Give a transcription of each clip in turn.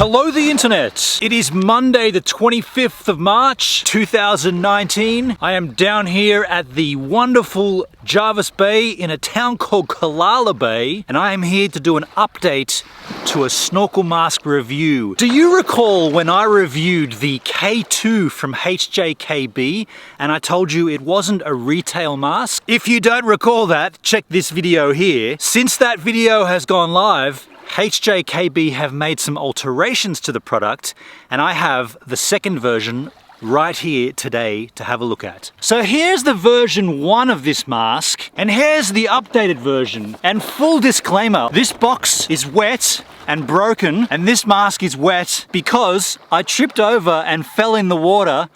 Hello the internet! It is Monday the 25th of March 2019. I am down here at the wonderful Jervis Bay in a town called Kalala Bay, and I am here to do an update to a snorkel mask review. Do you recall when I reviewed the K2 from HJKB and I told you it wasn't a retail mask? If you don't recall that, check this video here. Since that video has gone live, HJKB have made some alterations to the product, and I have the second version right here today to have a look at. So here's the version 1 of this mask, and here's the updated version. And full disclaimer, this box is wet and broken, and this mask is wet because I tripped over and fell in the water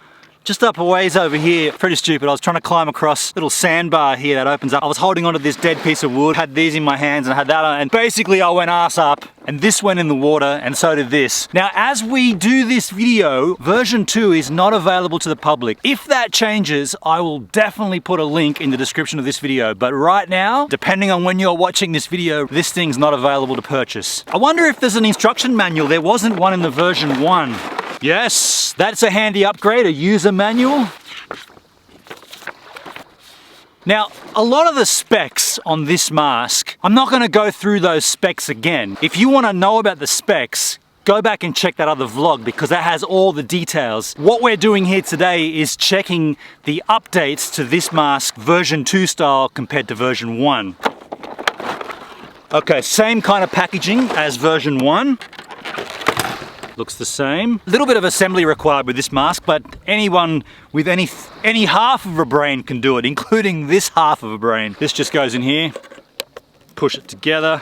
just up a ways over here. Pretty stupid. I was trying to climb across a little sandbar here that opens up. I was holding onto this dead piece of wood, had these in my hands and I had that on, and basically I went ass up and this went in the water and so did this. Now as we do this video, version 2 is not available to the public. If that changes, I will definitely put a link in the description of this video, but right now, depending on when you're watching this video, this thing's not available to purchase. I wonder if there's an instruction manual. There wasn't one in the version 1. Yes, that's a handy upgrade, a user manual. Now, a lot of the specs on this mask, I'm not going to go through those specs again. If you want to know about the specs, go back and check that other vlog because that has all the details. What we're doing here today is checking the updates to this mask version 2 style compared to version 1. Okay, same kind of packaging as version 1. Looks the same. A little bit of assembly required with this mask, but anyone with any half of a brain can do it, including this half of a brain. This just goes in here, push it together.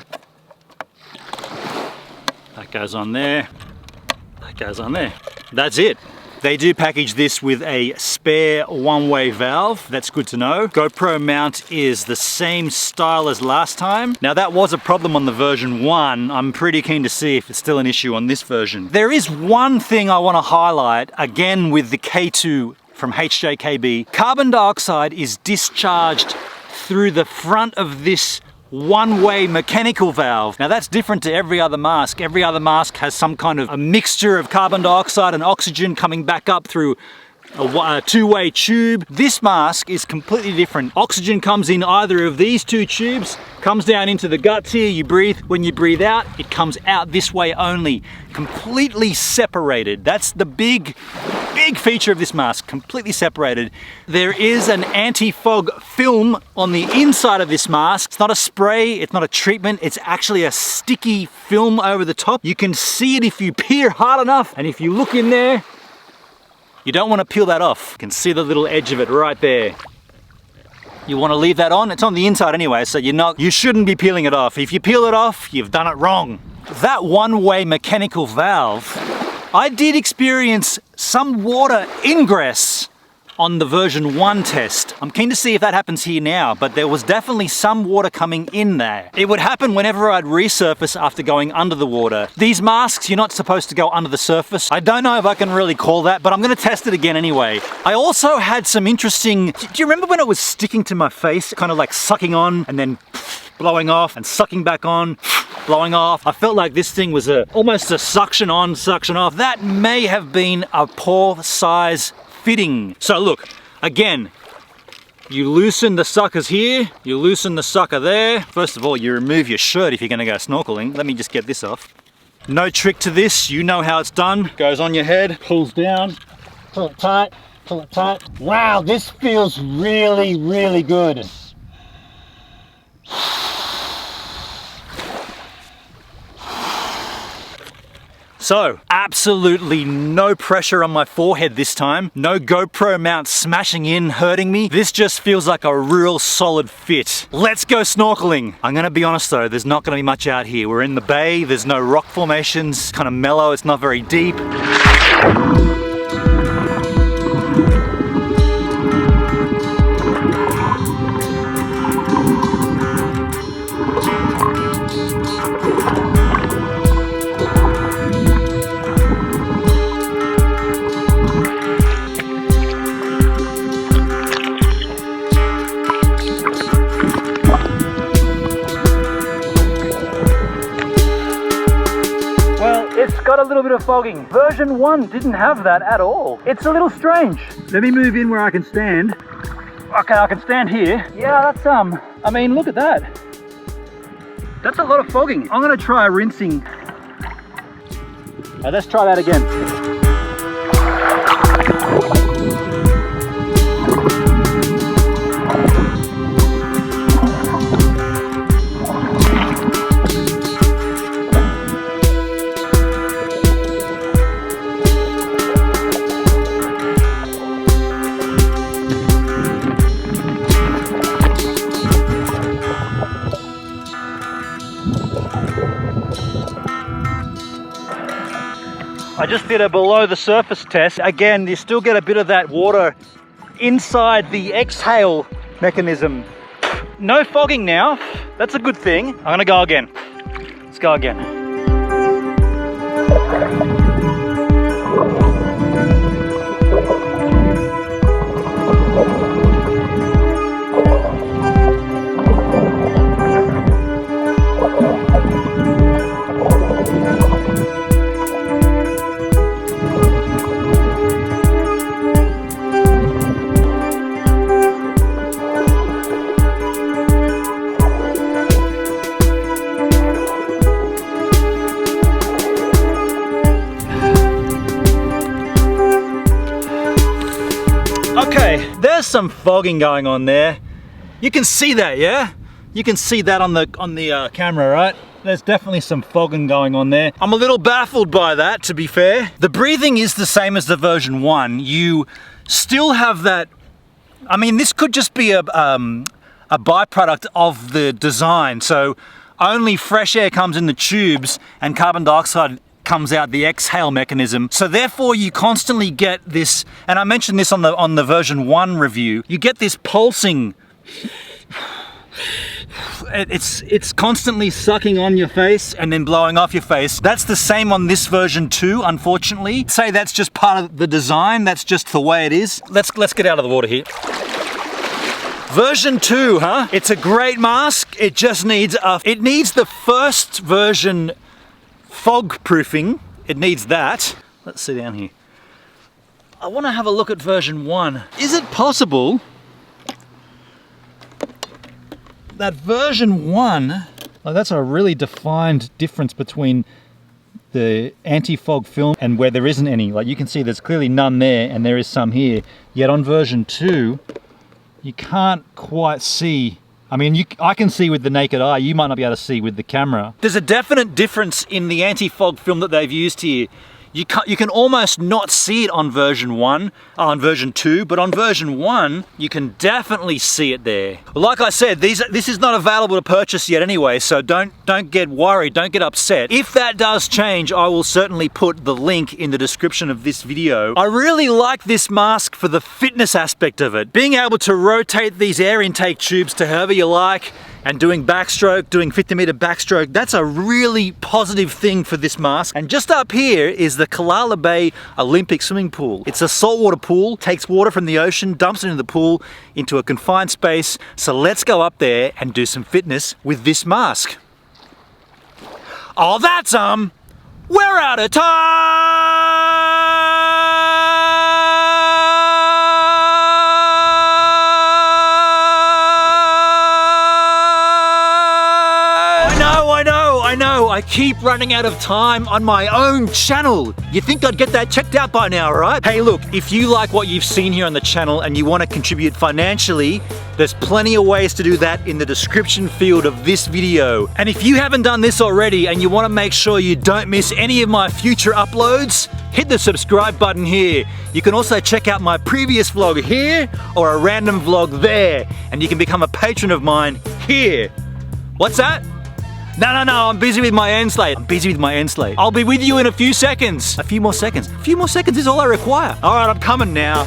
That goes on there, that goes on there. That's it. They do package this with a spare one-way valve. That's good to know. GoPro mount is the same style as last time. Now that was a problem on the version 1. I'm pretty keen to see if it's still an issue on this version. There is one thing I want to highlight, again with the K2 from HJKB. Carbon dioxide is discharged through the front of this one-way mechanical valve. Now that's different to every other mask. Every other mask has some kind of a mixture of carbon dioxide and oxygen coming back up through a two-way tube. This mask is completely different. Oxygen comes in either of these two tubes, comes down into the guts here, you breathe. When you breathe out, it comes out this way only. Completely separated. That's the big feature of this mask, completely separated. There is an anti-fog film on the inside of this mask. It's not a spray, it's not a treatment, it's actually a sticky film over the top. You can see it if you peer hard enough, and if you look in there, you don't want to peel that off. You can see the little edge of it right there. You want to leave that on. It's on the inside anyway, so you shouldn't be peeling it off. If you peel it off, you've done it wrong. That one-way mechanical valve, I did experience some water ingress on the version 1 test. I'm keen to see if that happens here now, but there was definitely some water coming in there. It would happen whenever I'd resurface after going under the water. These masks, you're not supposed to go under the surface. I don't know if I can really call that, but I'm gonna test it again anyway. I also had some interesting, do you remember when it was sticking to my face, kind of like sucking on and then blowing off and sucking back on, blowing off? I felt like this thing was almost a suction on, suction off. That may have been a poor size fitting. So look, again, you loosen the suckers here, you loosen the sucker there. First of all, you remove your shirt if you're gonna go snorkeling. Let me just get this off. No trick to this, you know how it's done. Goes on your head, pulls down, pull it tight, pull it tight. Wow, this feels really, really good. So, absolutely no pressure on my forehead this time. No GoPro mount smashing in, hurting me. This just feels like a real solid fit. Let's go snorkeling. I'm gonna be honest though, there's not gonna be much out here. We're in the bay, there's no rock formations, kind of mellow, it's not very deep. a little bit of fogging. Version 1 didn't have that at all. It's a little strange. Let me move in where I can stand. Okay, I can stand here. Yeah, that's, I mean, look at that. That's a lot of fogging. I'm gonna try rinsing. Let's try that again. I just did a below the surface test. Again, you still get a bit of that water inside the exhale mechanism. No fogging now. That's a good thing. I'm gonna go again. Let's go again. Okay, there's some fogging going on there. You can see that, yeah? You can see that on the camera, right? There's definitely some fogging going on there. I'm a little baffled by that, to be fair. The breathing is the same as the version 1. You still have that. I mean, this could just be a byproduct of the design. So only fresh air comes in the tubes and carbon dioxide comes out the exhale mechanism. So therefore you constantly get this, and I mentioned this on the version 1 review, you get this pulsing. It's constantly sucking on your face and then blowing off your face. That's the same on this version 2, unfortunately. Say that's just part of the design, that's just the way it is. Let's get out of the water here. Version 2, huh? It's a great mask. It just needs the first version fog proofing. It needs that. Let's sit down here. I want to have a look at version 1. Is it possible that version 1, like that's a really defined difference between the anti-fog film and where there isn't any. Like you can see there's clearly none there and there is some here. Yet on version 2, you can't quite see. I mean, I can see with the naked eye, you might not be able to see with the camera. There's a definite difference in the anti-fog film that they've used here. You can almost not see it on version 1, on version 2, but on version 1, you can definitely see it there. Like I said, this is not available to purchase yet anyway, so don't get worried, don't get upset. If that does change, I will certainly put the link in the description of this video. I really like this mask for the fitness aspect of it. Being able to rotate these air intake tubes to however you like, and doing backstroke, doing 50-meter backstroke, that's a really positive thing for this mask. And just up here is the Kalala Bay Olympic swimming pool. It's a saltwater pool, takes water from the ocean, dumps it into the pool, into a confined space. So let's go up there and do some fitness with this mask. Oh, that's we're out of time! I know, I keep running out of time on my own channel. You think I'd get that checked out by now, right? Hey look, if you like what you've seen here on the channel and you want to contribute financially, there's plenty of ways to do that in the description field of this video. And if you haven't done this already and you want to make sure you don't miss any of my future uploads, hit the subscribe button here. You can also check out my previous vlog here or a random vlog there, and you can become a patron of mine here. What's that? No, I'm busy with my end slate. I'll be with you in a few seconds. A few more seconds. A few more seconds is all I require. All right, I'm coming now.